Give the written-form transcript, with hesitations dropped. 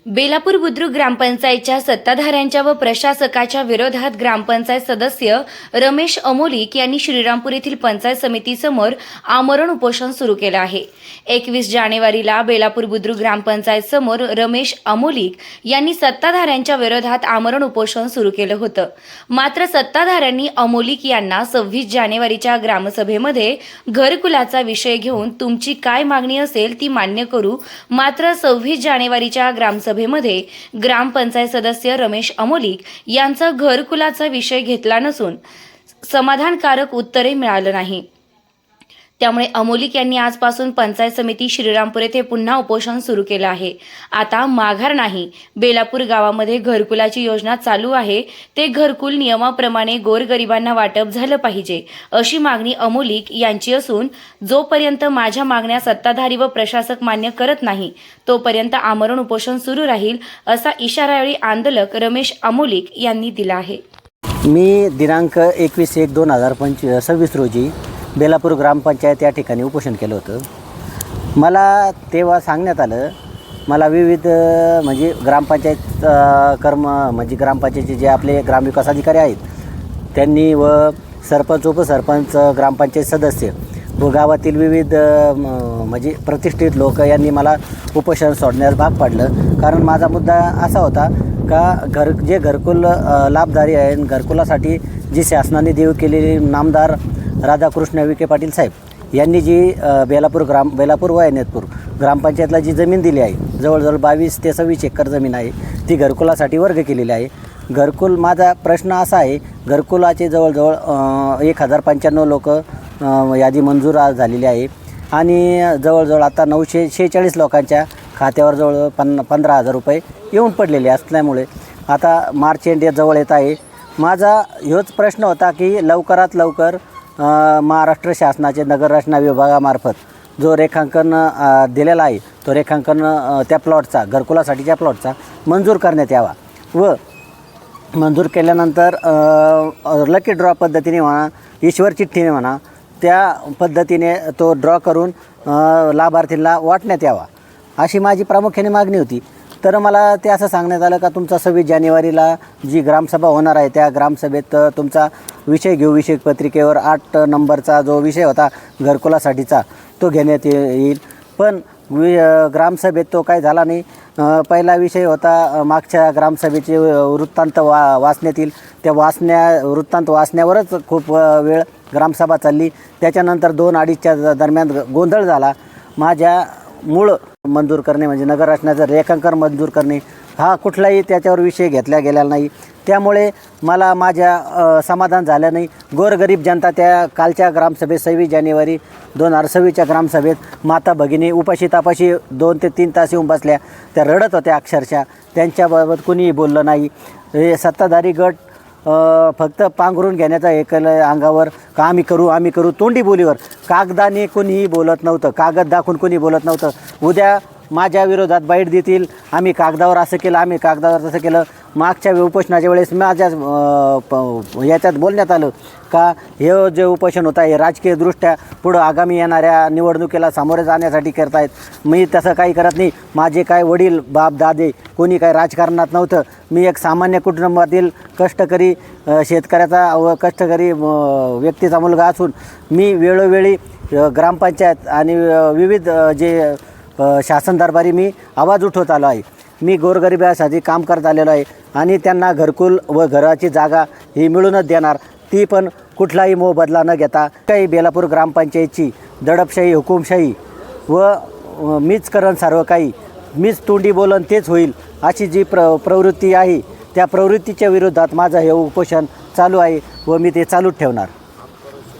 बेलापूर बुद्रुक ग्रामपंचायतच्या सत्ताधाऱ्यांच्या व प्रशासकाच्या विरोधात ग्रामपंचायत सदस्य रमेश अमोलिक यांनी श्रीरामपूर येथील पंचायत समितीसमोर आमरण उपोषण सुरू केलं आहे। 21 जानेवारीला बेलापूर बुद्रुक ग्रामपंचायत समोर रमेश अमोलिक यांनी सत्ताधाऱ्यांच्या विरोधात आमरण उपोषण सुरू केलं होतं। मात्र सत्ताधाऱ्यांनी अमोलिक यांना 26 जानेवारीच्या ग्रामसभेमध्ये घरकुलाचा विषय घेऊन तुमची काय मागणी असेल ती मान्य करू, मात्र 26 जानेवारीच्या ग्रामसभेमध्ये ग्रामपंचायत सदस्य रमेश अमोलिक यांचा घरकुलाचा विषय घेतला नसून समाधानकारक उत्तरे मिळालं नाही। त्यामुळे अमोलिक यांनी आजपासून पंचायत समिती श्रीरामपूर येथे पुन्हा उपोषण सुरू केलं आहे। आता माघार नाही। बेलापूर गावामध्ये घरकुलाची योजना चालू आहे, ते घरकुल नियमाप्रमाणे गोरगरिबांना वाटप झालं पाहिजे अशी मागणी अमोलिक यांची असून जोपर्यंत माझ्या मागण्या सत्ताधारी व प्रशासक मान्य करत नाही तोपर्यंत आमरण उपोषण सुरू राहील असा इशारा यावेळी आंदोलक रमेश अमोलिक यांनी दिला आहे। मी दिनांक 21/1/2026 रोजी बेलापूर ग्रामपंचायत या ठिकाणी उपोषण केलं होतं। मला तेव्हा सांगण्यात आलं, मला विविध म्हणजे ग्रामपंचायत ग्रामपंचायतचे जे आपले ग्रामविकास अधिकारी आहेत त्यांनी व सरपंच, उपसरपंच, ग्रामपंचायत सदस्य व गावातील विविध म्हणजे प्रतिष्ठित लोक यांनी मला उपोषण सोडण्यास भाग पाडलं। कारण माझा मुद्दा असा होता का जे घरकुल लाभधारी आहे, घरकुलासाठी जी शासनाने देऊ केलेली नामदार राधाकृष्ण विखे पाटील साहेब यांनी जी बेलापूर व ऐनेतपूर ग्रामपंचायतला जी जमीन दिली आहे, जवळजवळ 22 ते 26 एकर जमीन आहे, ती घरकुलासाठी वर्ग केलेली आहे। घरकुल, माझा प्रश्न असा आहे, घरकुलाचे जवळजवळ 1095 लोक यादी मंजूर झालेली आहे आणि जवळजवळ आता 946 लोकांच्या खात्यावर जवळ 15,000 रुपये येऊन पडलेले असल्यामुळे आता मार्च एंड जवळ येत आहे। माझा ह्योच प्रश्न होता की लवकरात लवकर महाराष्ट्र शासनाचे नगररचना विभागामार्फत जो रेखांकन दिलेला आहे तो रेखांकन त्या प्लॉटचा, घरकुलासाठीच्या प्लॉटचा मंजूर करण्यात यावा व मंजूर केल्यानंतर लकी ड्रॉ पद्धतीने म्हणा, ईश्वर चिठ्ठीने म्हणा, त्या पद्धतीने तो ड्रॉ करून लाभार्थींना वाटण्यात यावा अशी माझी प्रामुख्याने मागणी होती। तर मला ते असं सांगण्यात आलं का तुमचा 26 जानेवारीला जी ग्रामसभा होणार आहे त्या ग्रामसभेत तुमचा विषय घेऊ, विषय पत्रिकेवर 8 नंबरचा जो विषय होता घरकुलासाठीचा तो घेण्यात येईल। पण ग्रामसभेत तो काय झाला नाही। पहिला विषय होता मागच्या ग्रामसभेचे वृत्तांत वाचण्यात येईल, त्या वृत्तांत वाचण्यावरच खूप वेळ ग्रामसभा चालली। त्याच्यानंतर 2-2:30च्या दरम्यान गोंधळ झाला। माझ्या मूळ मंजूर करणे म्हणजे नगररचनाचं रेखांकन मंजूर करणे हा कुठलाही त्याच्यावर विषय घेतला गेलेला नाही। त्यामुळे मला माझ्या समाधान झालं नाही। गोरगरीब जनता त्या कालच्या ग्रामसभेत 26 जानेवारी 2026च्या ग्रामसभेत माता भगिनी उपाशी तापाशी 2 ते 3 तास येऊन बसल्या, त्या रडत होत्या अक्षरशः। त्यांच्याबाबत कुणीही बोललं नाही। हे सत्ताधारी गट फक्त पांघरून घेण्याचा एक अंगावर का आम्ही करू तोंडी बोलीवर, कागदाने कोणीही बोलत नव्हतं, कागद दाखवून कोणी बोलत नव्हतं। उद्या माझ्या विरोधात बाईट देतील, आम्ही कागदावर असं केलं, आम्ही कागदावर तसं केलं। मागच्या उपोषणाच्या वेळेस माझ्या याच्यात बोलण्यात आलं का हे जे उपोषण होतं आहे राजकीयदृष्ट्या पुढं आगामी येणाऱ्या निवडणुकीला सामोरे जाण्यासाठी करतायत। मी तसं काही करत नाही। माझे काय वडील, बाप, दादे कोणी काही राजकारणात नव्हतं। मी एक सामान्य कुटुंबातील कष्टकरी शेतकऱ्याचा व कष्टकरी व्यक्तीचा मुलगा असून मी वेळोवेळी ग्रामपंचायत आणि विविध जे शासन दरबारी मी आवाज उठवत आलो आहे। मी गोरगरिबासाठी काम करत आलेलो आहे आणि त्यांना घरकुल व घराची जागा ही मिळूनच देणार, ती पण कुठलाही मोबदला न घेता। काही बेलापूर ग्रामपंचायतची दडपशाही, हुकुमशाही व मीच करण सर्व काही, मीच तोंडी बोलन तेच होईल अशी जी प्रवृत्ती आहे त्या प्रवृत्तीच्या विरोधात माझं हे उपोषण चालू आहे व मी ते चालूच ठेवणार।